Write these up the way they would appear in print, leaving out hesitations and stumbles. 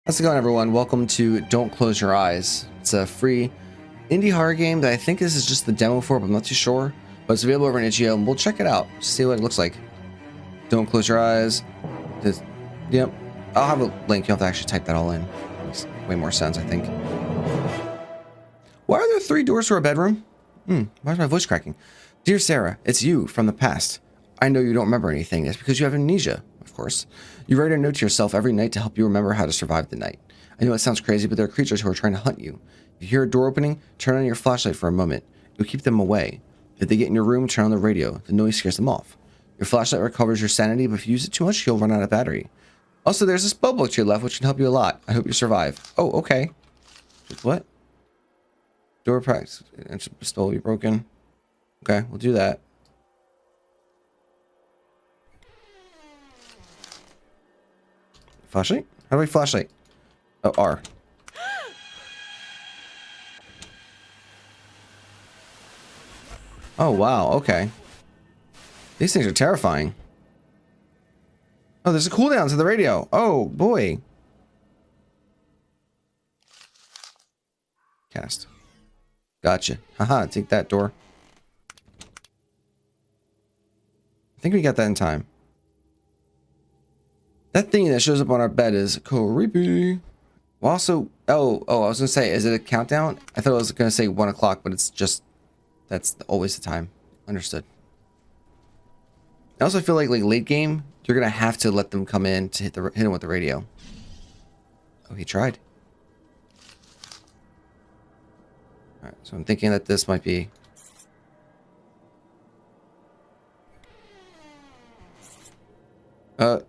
How's it going, everyone? Welcome to Don't Close Your Eyes. It's a free indie horror game that I think this is just the demo for, but I'm not too sure. But it's available over in itch.io, and we'll check it out, see what it looks like. Don't close your eyes. Yep. I'll have a link. You'll have to actually type that all in. Makes way more sense, I think. Why are there 3 doors to our bedroom? Why is my voice cracking? Dear Sarah, it's you from the past. I know you don't remember anything. It's because you have amnesia, of course. You write a note to yourself every night to help you remember how to survive the night. I know it sounds crazy, but there are creatures who are trying to hunt you. If you hear a door opening, turn on your flashlight for a moment. You'll keep them away. If they get in your room, turn on the radio. The noise scares them off. Your flashlight recovers your sanity, but if you use it too much, you'll run out of battery. Also, there's this spell book to your left, which can help you a lot. I hope you survive. Oh, okay. What? Door practice. Pistol will be broken. Okay, we'll do that. Flashlight? How do I flashlight? Oh, R. Oh, wow. Okay. These things are terrifying. Oh, there's a cooldown to the radio. Oh, boy. Cast. Gotcha. Haha, take that door. I think we got that in time. That thing that shows up on our bed is creepy. Well, also, oh, I was gonna say, is it a countdown? I thought I was gonna say 1 o'clock, but it's just, that's always the time. Understood. I also feel like late game, you're gonna have to let them come in to hit him with the radio. Oh, he tried. All right, so I'm thinking that this might be.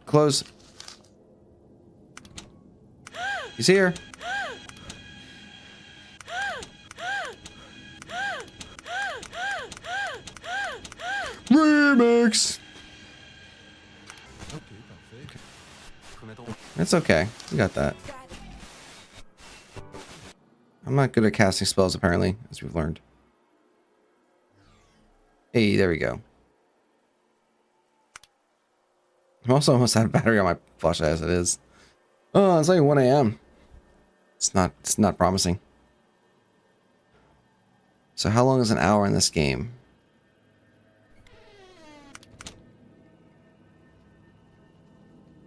Close. He's here. Remix. It's okay. We got that. I'm not good at casting spells, apparently, as we've learned. Hey, there we go. I'm also almost out of battery on my flashlight as it is. Oh, it's like 1 a.m. It's not promising. So how long is an hour in this game?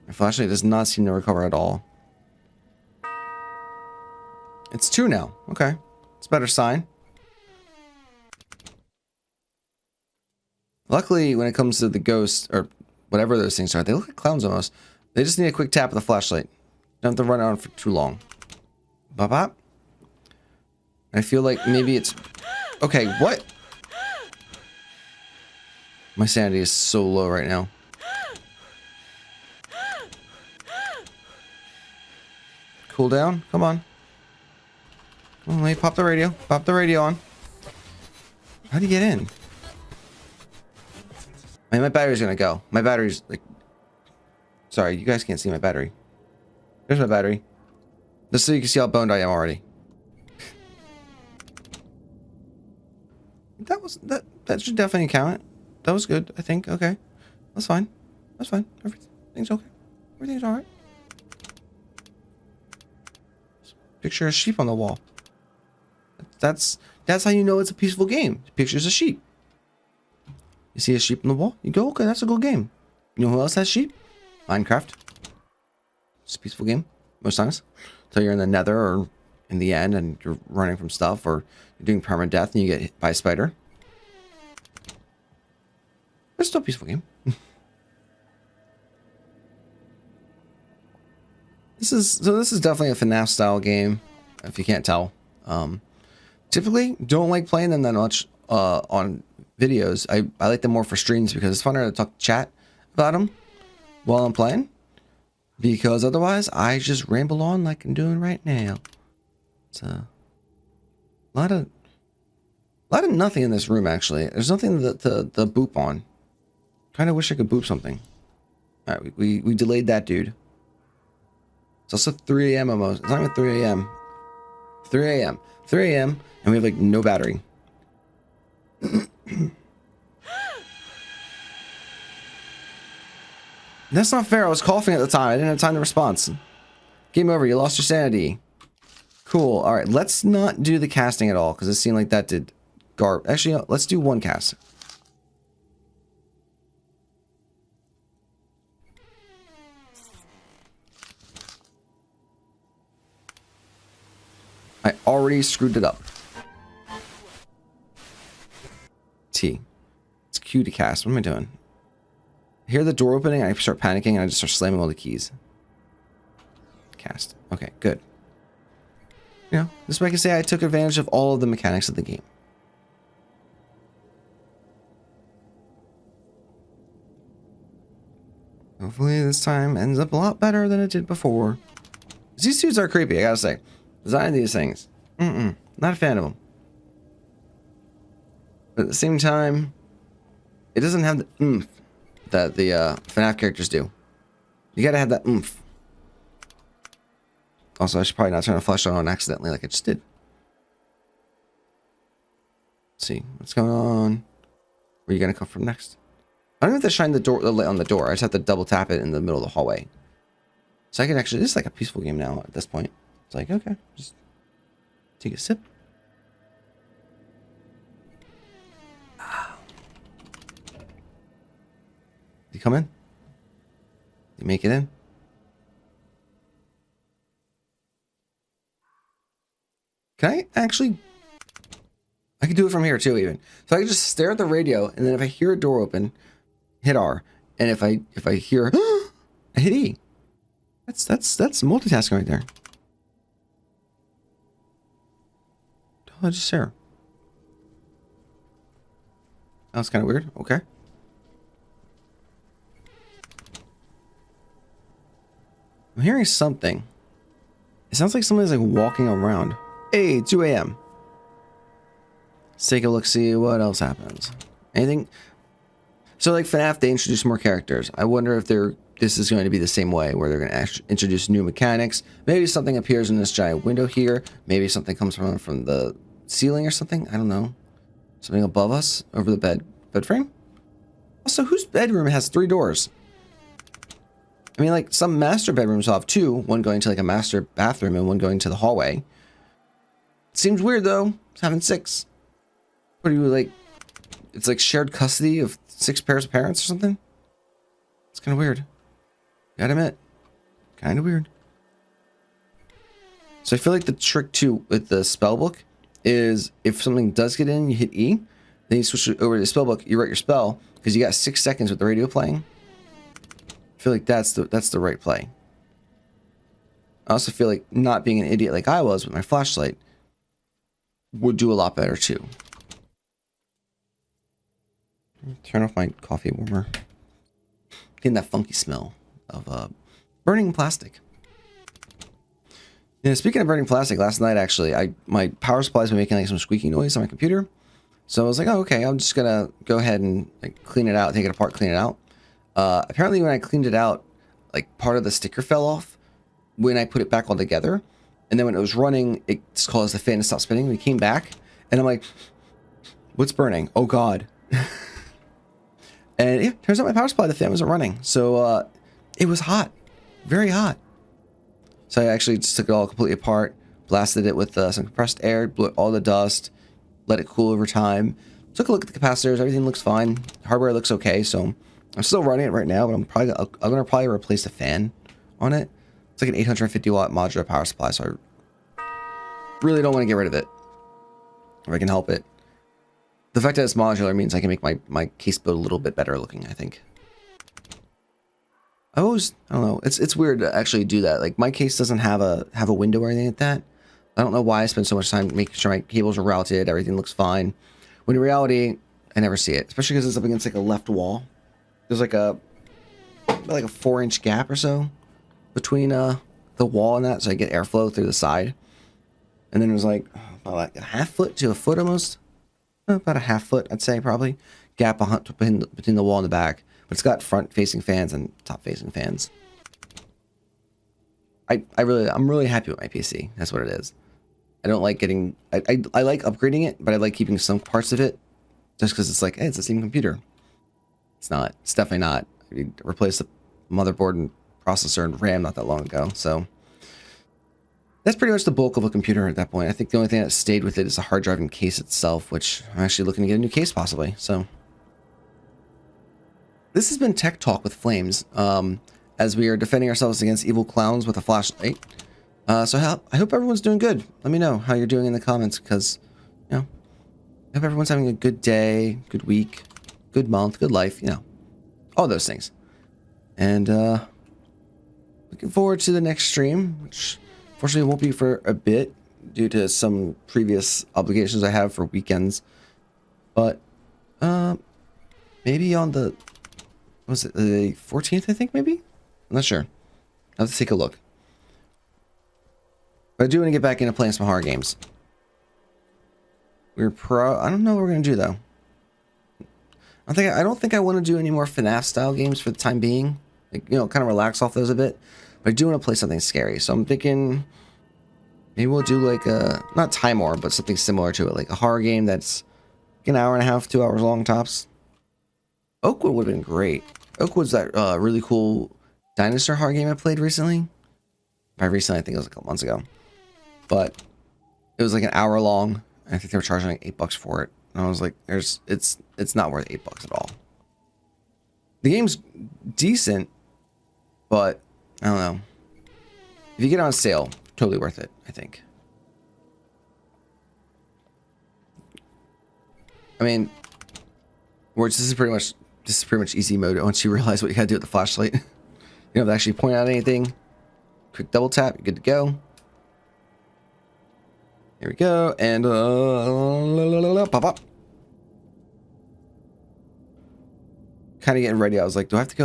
My flashlight does not seem to recover at all. It's 2 now. Okay. It's a better sign. Luckily, when it comes to the ghosts, or whatever those things are, they look like clowns almost. They just need a quick tap of the flashlight. Don't have to run on for too long. Bop bop. I feel like maybe it's... Okay, what? My sanity is so low right now. Cool down? Come on. Come on, let me pop the radio. Pop the radio on. How do you get in? Man, my battery's gonna go. My battery's like... Sorry, you guys can't see my battery. There's my battery. Just so you can see how boned I am already. That should definitely count. That was good, I think. Okay. That's fine. That's fine. Everything's okay. Everything's alright. Picture a sheep on the wall. That's how you know it's a peaceful game. Pictures a sheep. You see a sheep on the wall? You go, okay, that's a good game. You know who else has sheep? Minecraft. It's a peaceful game, most times. So you're in the nether or in the end and you're running from stuff, or you're doing permadeath and you get hit by a spider. It's still a peaceful game. This is definitely a FNAF style game, if you can't tell. Typically don't like playing them that much on videos. I like them more for streams because it's funner to talk chat about them while I'm playing. Because otherwise, I just ramble on like I'm doing right now. It's a lot of nothing in this room, actually. There's nothing to boop on. Kind of wish I could boop something. All right, we delayed that dude. It's also 3 a.m. almost. It's not even 3 a.m. 3 a.m. 3 a.m. and we have like no battery. That's not fair. I was coughing at the time. I didn't have time to respond. Game over. You lost your sanity. Cool. All right. Let's not do the casting at all because it seemed like that did Actually, no, let's do one cast. I already screwed it up. T. It's Q to cast. What am I doing? I hear the door opening, I start panicking, and I just start slamming all the keys. Cast. Okay, good. You know, this way I can say I took advantage of all of the mechanics of the game. Hopefully this time ends up a lot better than it did before. These suits are creepy, I gotta say. Design these things. Not a fan of them. But at the same time, it doesn't have the oomph that the FNAF characters do. You gotta have that oomph. Also, I should probably not turn a flashlight on accidentally like I just did. Let's see what's going on. Where are you gonna come from next? I don't have to shine the light on the door. I just have to double tap it in the middle of the hallway. So I can actually, this is like a peaceful game now at this point. It's like, okay, just take a sip. You come in? You make it in? Can I actually? I can do it from here too, even. So I can just stare at the radio, and then if I hear a door open, hit R, and if I hear, I hit E. That's multitasking right there. Oh, just stare. That's kind of weird. Okay. I'm hearing something. It sounds like somebody's like walking around. Hey, 2 a.m. Let's take a look, see what else happens. Anything? So like FNAF, they introduce more characters. I wonder if this is going to be the same way, where they're going to introduce new mechanics. Maybe something appears in this giant window here. Maybe something comes from the ceiling or something. I don't know. Something above us, over the bed frame. Also, whose bedroom has 3 doors? I mean, like, some master bedrooms will have 2, one going to like a master bathroom and one going to the hallway. Seems weird though, having 6. What are you like? It's like shared custody of 6 pairs of parents or something? It's kind of weird. Gotta admit, kind of weird. So I feel like the trick too with the spell book is if something does get in, you hit E, then you switch it over to the spell book, you write your spell, because you got 6 seconds with the radio playing. I feel like that's the right play. I also feel like not being an idiot like I was with my flashlight would do a lot better too. Turn off my coffee warmer. Getting that funky smell of burning plastic. Yeah, speaking of burning plastic, last night actually, my power supply's been making like some squeaky noise on my computer. So I was like, oh, okay, I'm just gonna go ahead and like clean it out, take it apart, clean it out. Apparently when I cleaned it out, like part of the sticker fell off when I put it back all together. And then when it was running, it just caused the fan to stop spinning. We came back and I'm like, what's burning? Oh God. And yeah, turns out my power supply, the fan wasn't running. So it was hot, very hot. So I actually just took it all completely apart, blasted it with some compressed air, blew all the dust, let it cool over time. Took a look at the capacitors, everything looks fine. Hardware looks okay, so I'm still running it right now, but I'm gonna probably replace the fan on it. It's like an 850 watt modular power supply, so I really don't want to get rid of it if I can help it. The fact that it's modular means I can make my case build a little bit better looking, I think. I don't know, it's weird to actually do that. Like my case doesn't have a window or anything like that. I don't know why I spend so much time making sure my cables are routed, everything looks fine. When in reality, I never see it, especially because it's up against like a left wall. There's like a 4-inch gap or so between the wall and that, so I get airflow through the side. And then there's like about like a half foot to a foot almost, about a half foot I'd say probably gap between the wall and the back. But it's got front facing fans and top facing fans. I'm really happy with my PC. That's what it is. I don't like getting I like upgrading it, but I like keeping some parts of it just because it's like, hey, it's the same computer. It's not. It's definitely not. I replaced the motherboard and processor and RAM not that long ago. So That's pretty much the bulk of a computer at that point. I think the only thing that stayed with it is the hard drive and case itself, which I'm actually looking to get a new case possibly. So this has been Tech Talk with Flames, as we are defending ourselves against evil clowns with a flashlight. So I hope everyone's doing good. Let me know how you're doing in the comments, because, you know, I hope everyone's having a good day, good week, good month, good life, you know, all those things. And looking forward to the next stream, which fortunately won't be for a bit due to some previous obligations I have for weekends. But maybe on the, was it the 14th, I think, maybe? I'm not sure. I'll have to take a look. But I do want to get back into playing some horror games. I don't know what we're gonna do though. I don't think I want to do any more FNAF style games for the time being. Like, you know, kind of relax off those a bit. But I do want to play something scary. So I'm thinking maybe we'll do like a, not Time War, but something similar to it, like a horror game that's like an hour and a half, 2 hours long tops. Oakwood would have been great. Oakwood's that really cool dinosaur horror game I played recently. By recently, I think it was a couple months ago. But it was like an hour long. I think they were charging like $8 for it. And I was like, it's not worth $8 at all. The game's decent, but I don't know. If you get it on sale, totally worth it, I think. I mean, this is pretty much easy mode once you realize what you gotta do with the flashlight. You don't have to actually point out anything. Quick double tap, you're good to go. Here we go, and pop up. Kind of getting ready. I was like, do I have to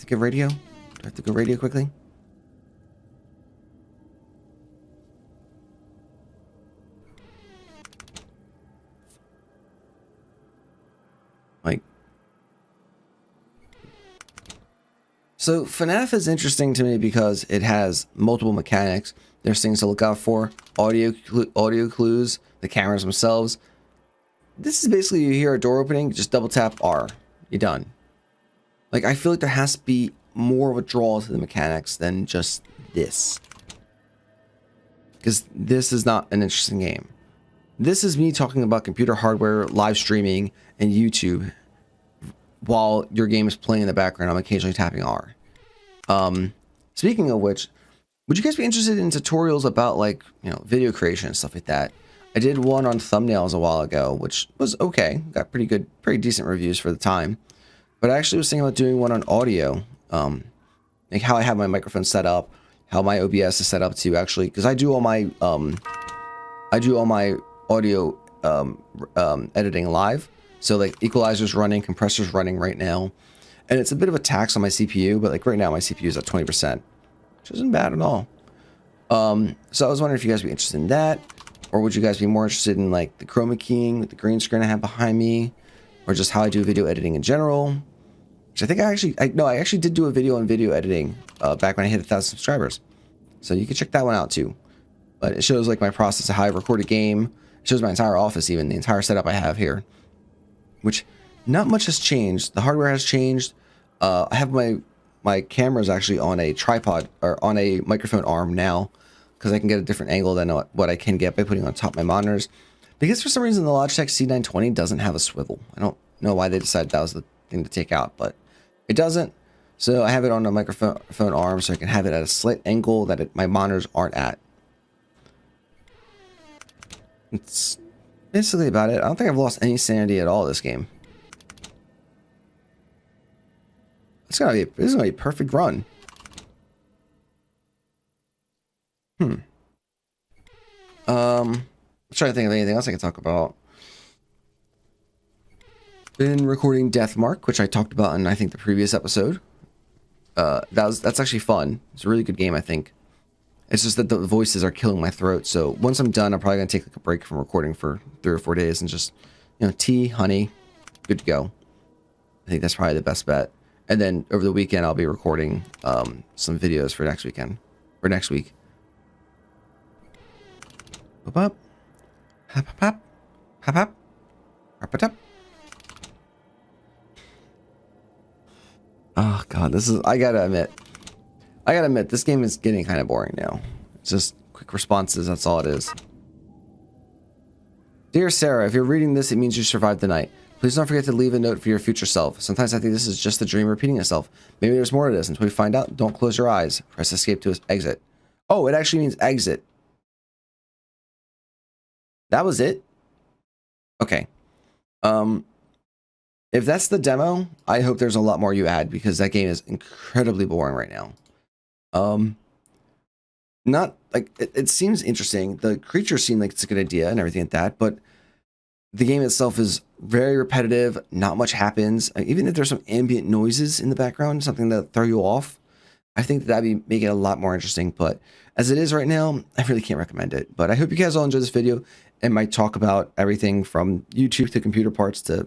get radio? Do I have to go radio quickly? Like, so FNAF is interesting to me because it has multiple mechanics. There's things to look out for, audio clues, the cameras themselves. This is basically, you hear a door opening, just double tap R, you're done. Like, I feel like there has to be more of a draw to the mechanics than just this. Because this is not an interesting game. This is me talking about computer hardware, live streaming, and YouTube while your game is playing in the background. I'm occasionally tapping R. Speaking of which, would you guys be interested in tutorials about, like, you know, video creation and stuff like that? I did one on thumbnails a while ago, which was okay. Got pretty decent reviews for the time. But I actually was thinking about doing one on audio. Like how I have my microphone set up, how my OBS is set up to actually, because I do all my audio editing live. So like equalizer's running, compressor's running right now. And it's a bit of a tax on my CPU, but like right now my CPU is at 20%. Which isn't bad at all. So I was wondering if you guys would be interested in that, or would you guys be more interested in like the chroma keying with the green screen I have behind me, or just how I do video editing in general? Which I think I actually did do a video on video editing back when I hit 1,000 subscribers. So you can check that one out too. But it shows like my process of how I record a game. It shows my entire office, even the entire setup I have here. Which not much has changed. The hardware has changed. I have my camera's actually on a tripod or on a microphone arm now, because I can get a different angle than what I can get by putting on top of my monitors. Because for some reason the Logitech C920 doesn't have a swivel. I don't know why they decided that was the thing to take out, but it doesn't. So I have it on a microphone arm so I can have it at a slight angle that my monitors aren't at. It's basically about it. I don't think I've lost any sanity at all this game. This is gonna be a perfect run. I'm trying to think of anything else I can talk about. Been recording Deathmark, which I talked about in I think the previous episode. That's actually fun. It's a really good game, I think. It's just that the voices are killing my throat. So once I'm done, I'm probably gonna take like a break from recording for 3 or 4 days and just, you know, tea, honey, good to go. I think that's probably the best bet. And then over the weekend, I'll be recording some videos for next weekend or next week. Hop up, hop hop, hop hop, hop up. Oh god, I gotta admit, this game is getting kind of boring now. It's just quick responses. That's all it is. Dear Sarah, if you're reading this, it means you survived the night. Please don't forget to leave a note for your future self. Sometimes I think this is just a dream repeating itself. Maybe there's more to this. Until we find out, don't close your eyes. Press escape to exit. Oh, it actually means exit. That was it? Okay. If that's the demo, I hope there's a lot more you add, because that game is incredibly boring right now. Not like it seems interesting. The creatures seem like it's a good idea and everything like that, but the game itself is very repetitive. Not much happens. Even if there's some ambient noises in the background, something that throw you off, I think that'd be make it a lot more interesting. But as it is right now, I really can't recommend it. But I hope you guys all enjoyed this video and might talk about everything from YouTube to computer parts to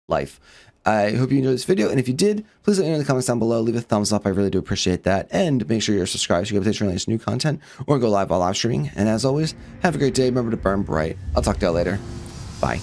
life. I hope you enjoyed this video, and if you did, please let me know in the comments down below. Leave a thumbs up. I really do appreciate that. And make sure you're subscribed so you get updates for new content or go live while live streaming. And as always, have a great day. Remember to burn bright. I'll talk to y'all later. Bye.